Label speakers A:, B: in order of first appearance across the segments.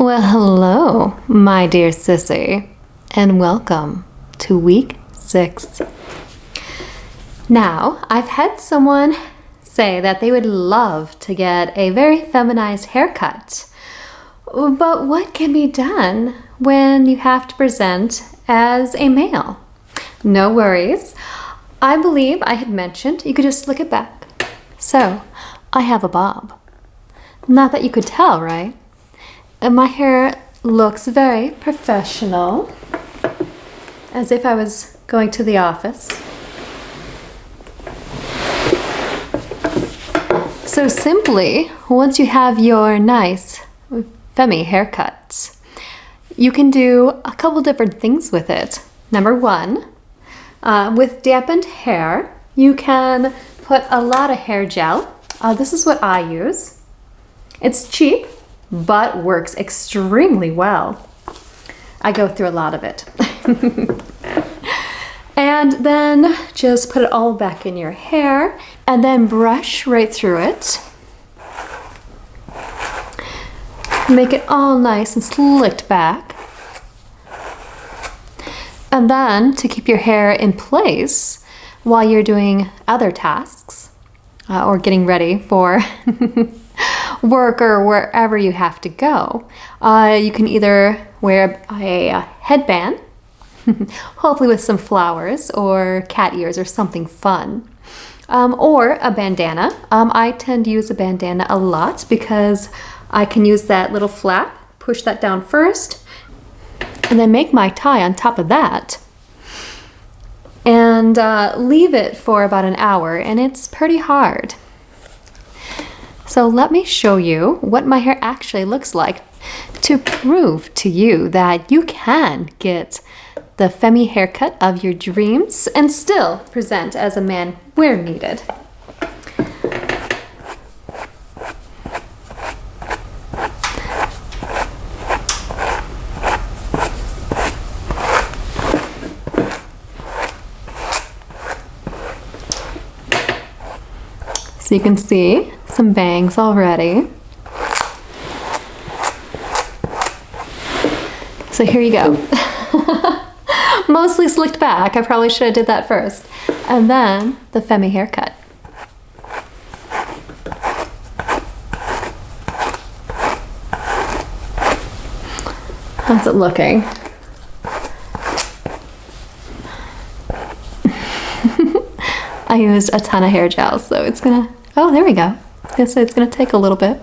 A: Well, hello, my dear Sissy, and welcome to week 6. Now, I've had someone say that they would love to get a very feminized haircut, but what can be done when you have to present as a male? No worries. I believe I had mentioned you could just slick it back. So, I have a bob. Not that you could tell, right? And my hair looks very professional, as if I was going to the office. So simply, once you have your nice femme haircut, you can do a couple different things with it. Number one, with dampened hair, you can put a lot of hair gel. This is what I use. It's cheap, but works extremely well. I go through a lot of it. And then just put it all back in your hair and then brush right through it. Make it all nice and slicked back. And then to keep your hair in place while you're doing other tasks or getting ready for work or wherever you have to go. You can either wear a headband, hopefully with some flowers or cat ears or something fun, or a bandana. I tend to use a bandana a lot because I can use that little flap, push that down first, and then make my tie on top of that, and leave it for about an hour, and it's pretty hard. So let me show you what my hair actually looks like to prove to you that you can get the femme haircut of your dreams and still present as a man where needed. So you can see some bangs already. So here you go. Mostly slicked back. I probably should have did that first. And then the femme haircut. How's it looking? I used a ton of hair gel, so it's gonna, oh, there we go. So it's gonna take a little bit.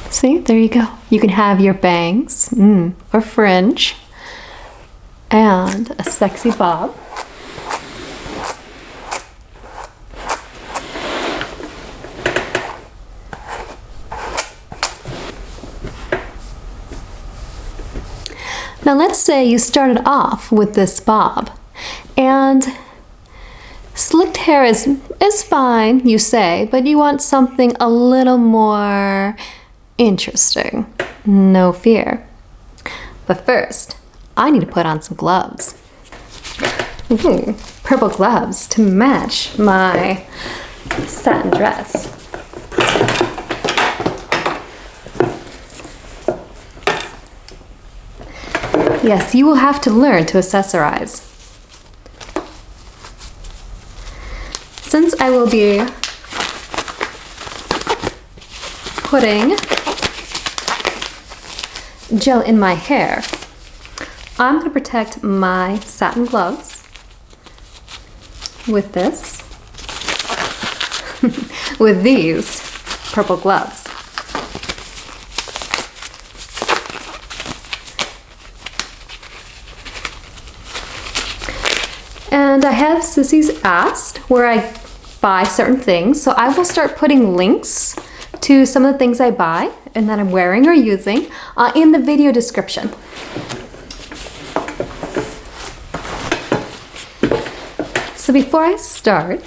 A: See, there you go. You can have your bangs, or fringe, and a sexy bob. Now let's say you started off with this bob, and slicked hair is fine, you say, but you want something a little more interesting. No fear. But first, I need to put on some gloves. Purple gloves to match my satin dress. Yes, you will have to learn to accessorize. Since I will be putting gel in my hair, I'm going to protect my satin gloves with this, with these purple gloves. And I have Sissy's asked where I buy certain things, so I will start putting links to some of the things I buy and that I'm wearing or using in the video description. So before I start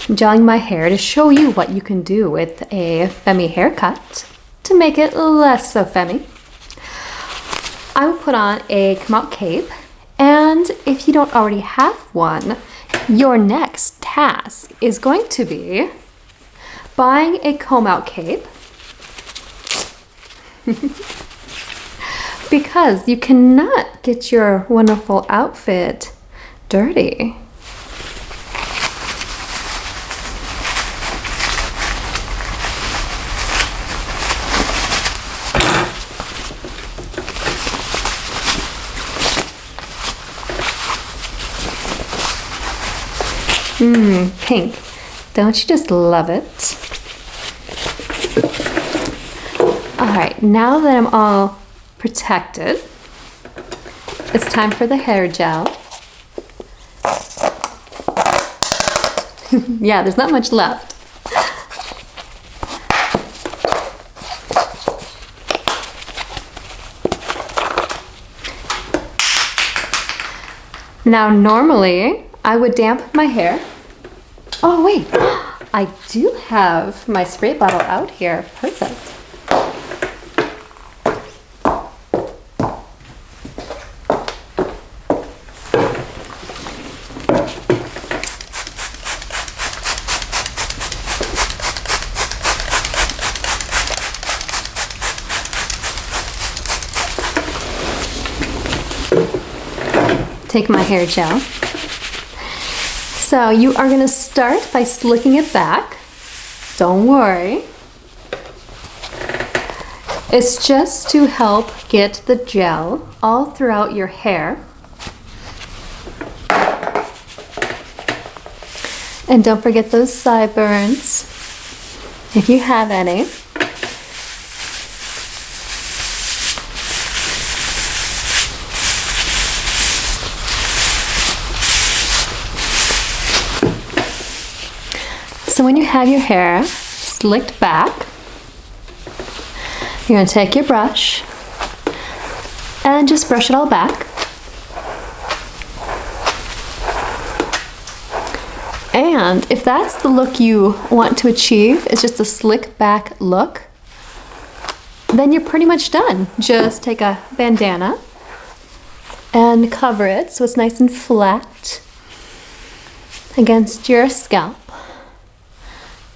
A: gelling my hair to show you what you can do with a femme haircut to make it less so femme, I will put on a come out cape, and if you don't already have one, your next task is going to be buying a comb out cape because you cannot get your wonderful outfit dirty. Pink. Don't you just love it? All right, now that I'm all protected, it's time for the hair gel. Yeah, there's not much left. Now, normally, I would damp my hair. Oh, wait, I do have my spray bottle out here. Perfect. Take my hair gel. So you are going to start by slicking it back. Don't worry. It's just to help get the gel all throughout your hair. And don't forget those sideburns, if you have any. So when you have your hair slicked back, you're going to take your brush and just brush it all back. And if that's the look you want to achieve, it's just a slick back look, then you're pretty much done. Just take a bandana and cover it so it's nice and flat against your scalp.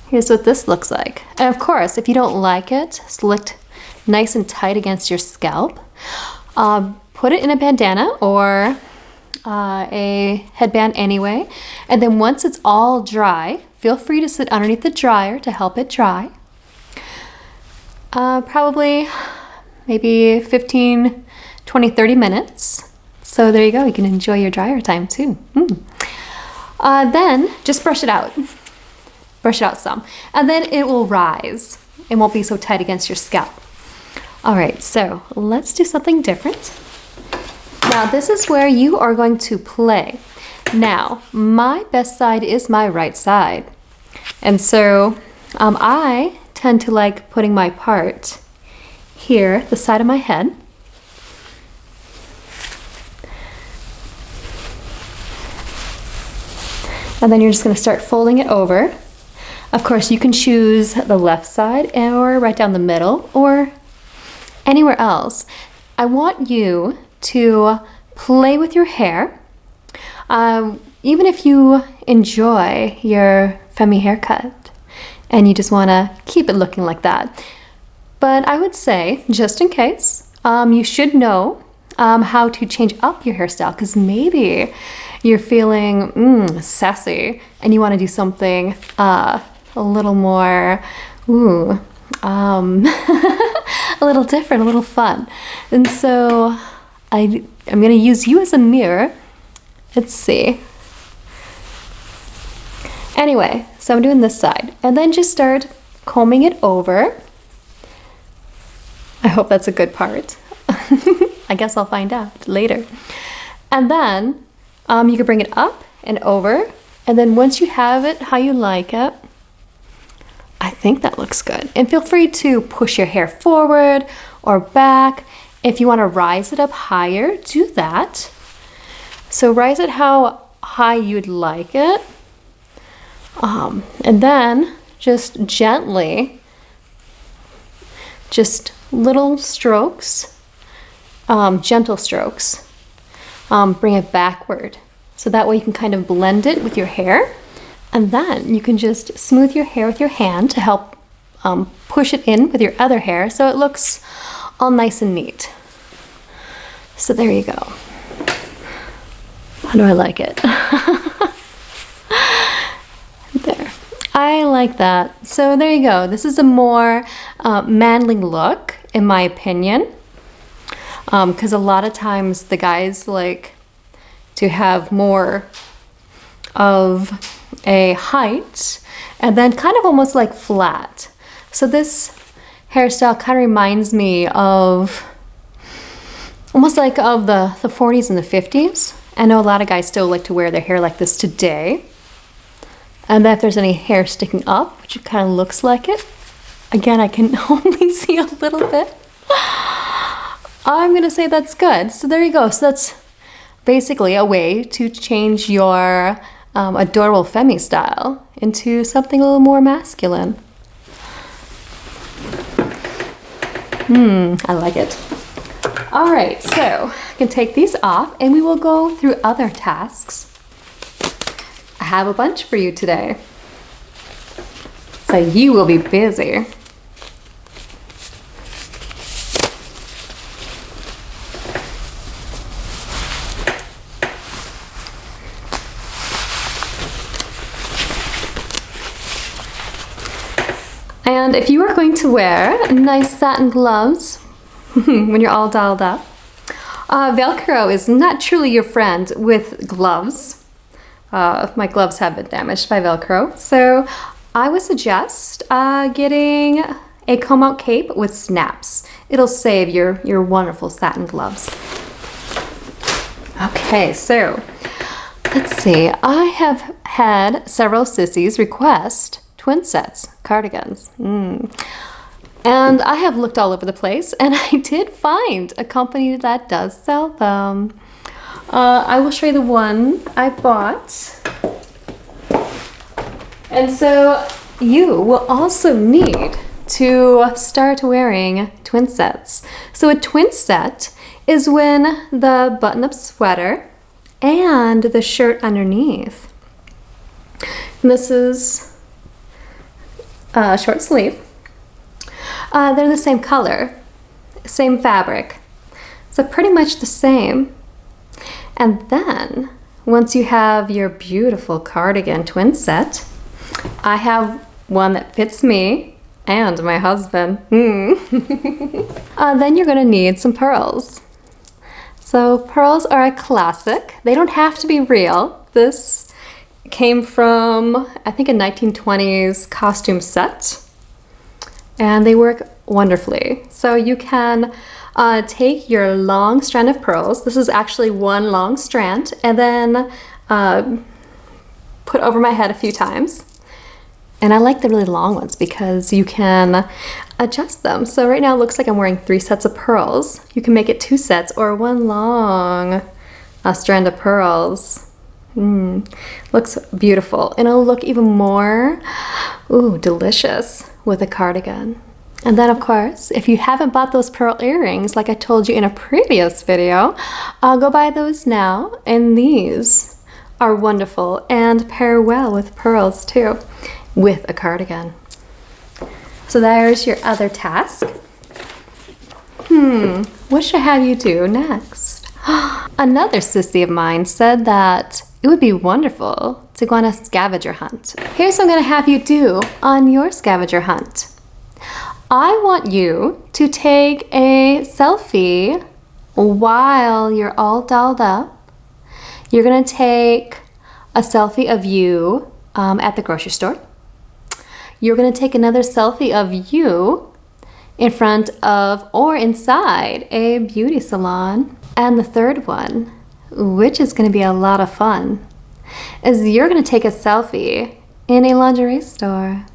A: Here's what this looks like. And of course, if you don't like it slicked nice and tight against your scalp, put it in a bandana or a headband anyway. And then once it's all dry, feel free to sit underneath the dryer to help it dry. Probably maybe 15, 20, 30 minutes. So there you go. You can enjoy your dryer time too. Then just brush it out. Brush it out some, and then it will rise. It won't be so tight against your scalp. All right, so let's do something different. Now this is where you are going to play. Now, my best side is my right side. And so I tend to like putting my part here, the side of my head. And then you're just gonna start folding it over. Of course, you can choose the left side or right down the middle or anywhere else. I want you to play with your hair. Even if you enjoy your femme haircut and you just want to keep it looking like that. But I would say, just in case, you should know how to change up your hairstyle, because maybe you're feeling sassy and you want to do something a little more, a little different, a little fun. And so I'm going to use you as a mirror. Let's see. Anyway, so I'm doing this side. And then just start combing it over. I hope that's a good part. I guess I'll find out later. And then you can bring it up and over. And then once you have it how you like it, I think that looks good. And feel free to push your hair forward or back. If you want to rise it up higher, do that. So rise it how high you'd like it. And then just gently, just little strokes, gentle strokes, bring it backward. So that way you can kind of blend it with your hair. And then you can just smooth your hair with your hand to help push it in with your other hair so it looks all nice and neat. So there you go. How do I like it? There. I like that. So there you go. This is a more manly look, in my opinion. Because a lot of times the guys like to have more of a height and then kind of almost like flat. So this hairstyle kind of reminds me of almost like of the 40s and the 50s. I know a lot of guys still like to wear their hair like this today. And then if there's any hair sticking up, which it kind of looks like it. Again, I can only see a little bit. I'm gonna say that's good. So there you go. So that's basically a way to change your adorable femme style into something a little more masculine. I like it. All right, so I can take these off and we will go through other tasks. I have a bunch for you today. So you will be busy. And if you are going to wear nice satin gloves when you're all dolled up, Velcro is not truly your friend with gloves. My gloves have been damaged by Velcro. So I would suggest getting a comb out cape with snaps. It'll save your wonderful satin gloves. Okay, so let's see. I have had several sissies request twin sets, cardigans. And I have looked all over the place and I did find a company that does sell them. I will show you the one I bought. And so you will also need to start wearing twin sets. So a twin set is when the button-up sweater and the shirt underneath. And this is short sleeve. They're the same color, same fabric, so pretty much the same. And then once you have your beautiful cardigan twin set, I have one that fits me and my husband. Then you're gonna need some pearls. So pearls are a classic. They don't have to be real. This came from, I think, a 1920s costume set, and they work wonderfully. So you can take your long strand of pearls. This is actually one long strand, and then put over my head a few times. And I like the really long ones because you can adjust them. So right now it looks like I'm wearing 3 sets of pearls. You can make it 2 sets or one long strand of pearls. Looks beautiful, and it'll look even more delicious with a cardigan. And then of course, if you haven't bought those pearl earrings like I told you in a previous video, I'll go buy those now. And these are wonderful and pair well with pearls too, with a cardigan. So there's your other task. What should I have you do next? Another sissy of mine said that it would be wonderful to go on a scavenger hunt. Here's what I'm gonna have you do on your scavenger hunt. I want you to take a selfie while you're all dolled up. You're gonna take a selfie of you at the grocery store. You're gonna take another selfie of you in front of or inside a beauty salon. And the third one, which is gonna be a lot of fun, is you're gonna take a selfie in a lingerie store.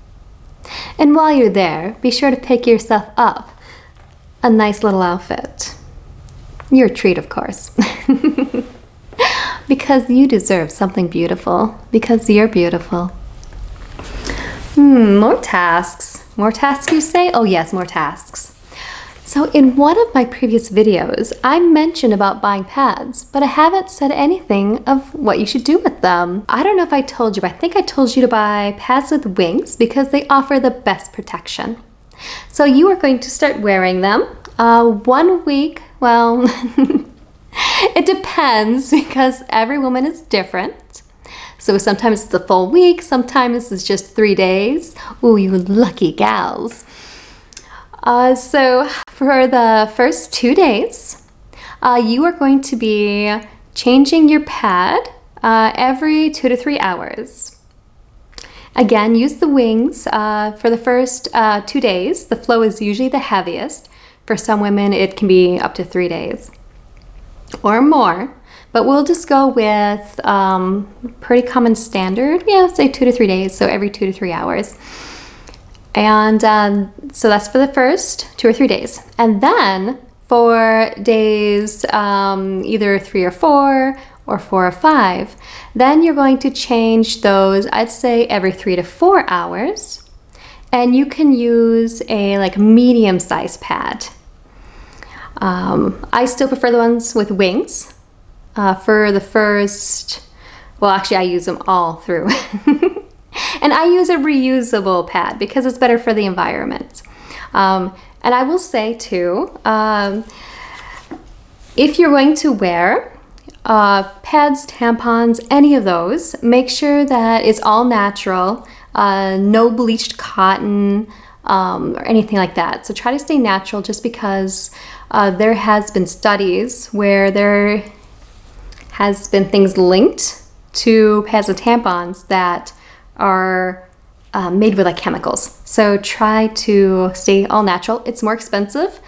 A: And while you're there, be sure to pick yourself up a nice little outfit. Your treat, of course. Because you deserve something beautiful, because you're beautiful. More tasks. More tasks, you say? Oh yes, more tasks. So in one of my previous videos, I mentioned about buying pads, but I haven't said anything of what you should do with them. I don't know if I told you, but I think I told you to buy pads with wings because they offer the best protection. So you are going to start wearing them 1 week, well, it depends because every woman is different. So sometimes it's a full week, sometimes it's just 3 days. Ooh, you lucky gals. So for the first 2 days, you are going to be changing your pad every 2 to 3 hours. Again, use the wings for the first 2 days. The flow is usually the heaviest. For some women, it can be up to 3 days or more, but we'll just go with pretty common standard. Yeah, say 2 to 3 days, so every 2 to 3 hours. And so that's for the first 2 or 3 days. And then for days either 3 or 4 or 4 or 5, then you're going to change those, I'd say every 3 to 4 hours. And you can use a like medium-sized pad. I still prefer the ones with wings for the first, well, actually I use them all through. And I use a reusable pad because it's better for the environment. And I will say too, if you're going to wear pads, tampons, any of those, make sure that it's all natural, no bleached cotton, or anything like that. So try to stay natural just because there has been studies where there has been things linked to pads and tampons that are made with like chemicals. So try to stay all natural. It's more expensive,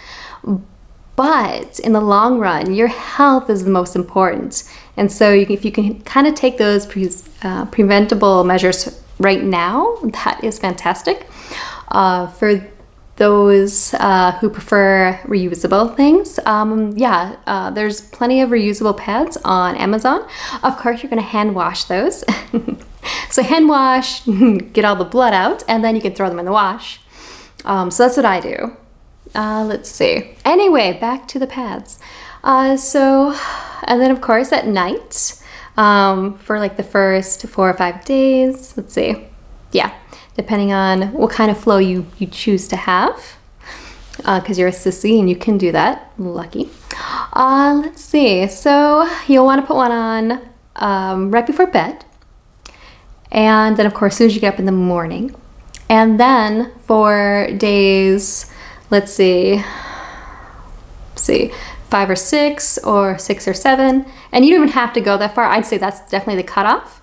A: but in the long run, your health is the most important. And so if you can kind of take those preventable measures right now, that is fantastic. For those who prefer reusable things, there's plenty of reusable pads on Amazon. Of course, you're going to hand wash those. So hand wash, get all the blood out, and then you can throw them in the wash. So that's what I do. Let's see. Anyway, back to the pads. And then of course at night, for like the first 4 or 5 days, let's see. Yeah, depending on what kind of flow you choose to have, because you're a sissy and you can do that. Lucky. Let's see. So you'll want to put one on right before bed, and then of course as soon as you get up in the morning, and then for days, let's see, 5 or 6 or 6 or 7, and you don't even have to go that far. I'd say that's definitely the cutoff.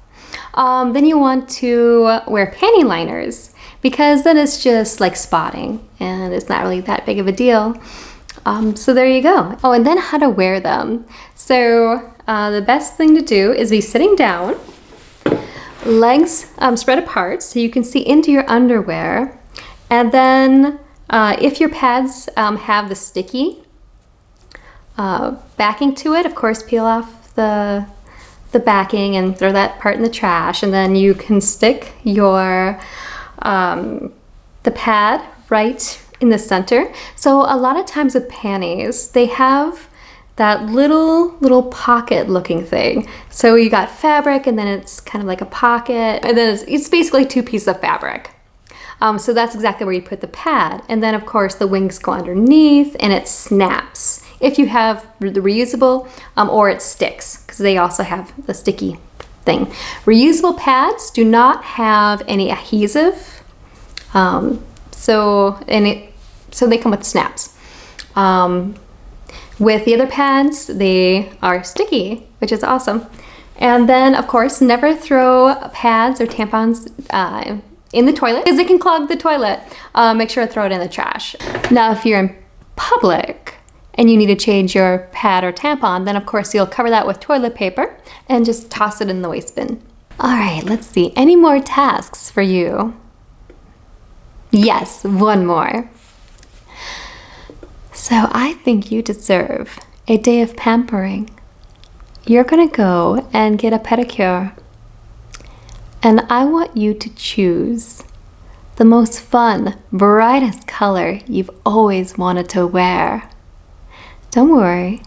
A: Then you want to wear panty liners because then it's just like spotting and it's not really that big of a deal. So there you go. Oh, and then how to wear them. So the best thing to do is be sitting down, legs spread apart so you can see into your underwear. And then if your pads have the sticky backing to it, of course, peel off the backing and throw that part in the trash, and then you can stick your the pad right in the center. So a lot of times with panties, they have that little pocket looking thing. So you got fabric, and then it's kind of like a pocket, and then it's basically 2 pieces of fabric. So that's exactly where you put the pad, and then of course the wings go underneath and it snaps. If you have the reusable, or it sticks, because they also have the sticky thing. Reusable pads do not have any adhesive, so they come with snaps. With the other pads, they are sticky, which is awesome. And then, of course, never throw pads or tampons in the toilet, because it can clog the toilet. Make sure to throw it in the trash. Now, if you're in public and you need to change your pad or tampon, then of course you'll cover that with toilet paper and just toss it in the waste bin. All right, let's see. Any more tasks for you? Yes, one more. So I think you deserve a day of pampering. You're gonna go and get a pedicure. And I want you to choose the most fun, brightest color you've always wanted to wear. Don't worry,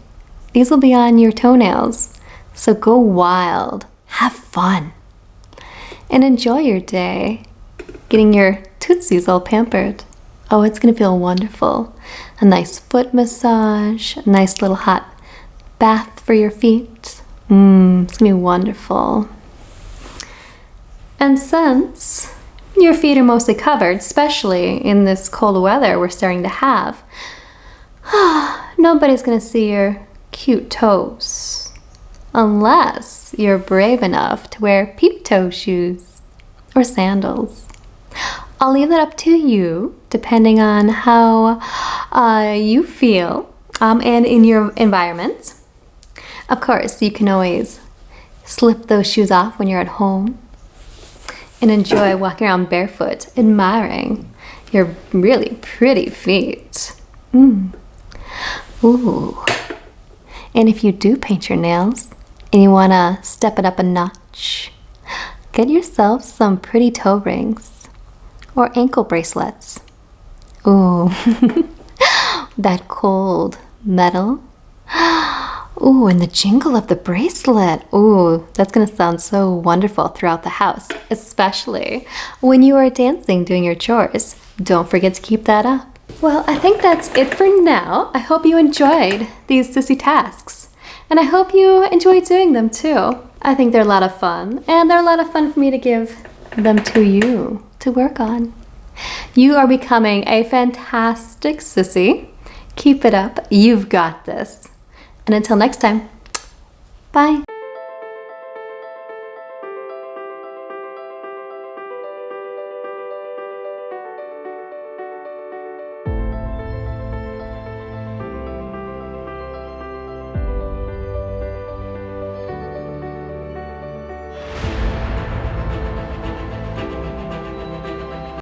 A: these will be on your toenails, so go wild, have fun, and enjoy your day getting your tootsies all pampered. Oh, it's gonna feel wonderful. a nice foot massage, a nice little hot bath for your feet. It's gonna be wonderful. And since your feet are mostly covered, especially in this cold weather we're starting to have, nobody's gonna see your cute toes unless you're brave enough to wear peep toe shoes or sandals. I'll leave that up to you, depending on how you feel and in your environment. Of course, you can always slip those shoes off when you're at home and enjoy walking around barefoot, admiring your really pretty feet. Ooh. And if you do paint your nails and you want to step it up a notch, get yourself some pretty toe rings or ankle bracelets. Ooh, that cold metal. Ooh, and the jingle of the bracelet. Ooh, that's gonna sound so wonderful throughout the house, especially when you are dancing doing your chores. Don't forget to keep that up. Well, I think that's it for now. I hope you enjoyed these Sissy Tasks, and I hope you enjoyed doing them too. I think they're a lot of fun, and they're a lot of fun for me to give them to you to work on. You are becoming a fantastic sissy. Keep it up. You've got this. And until next time, bye.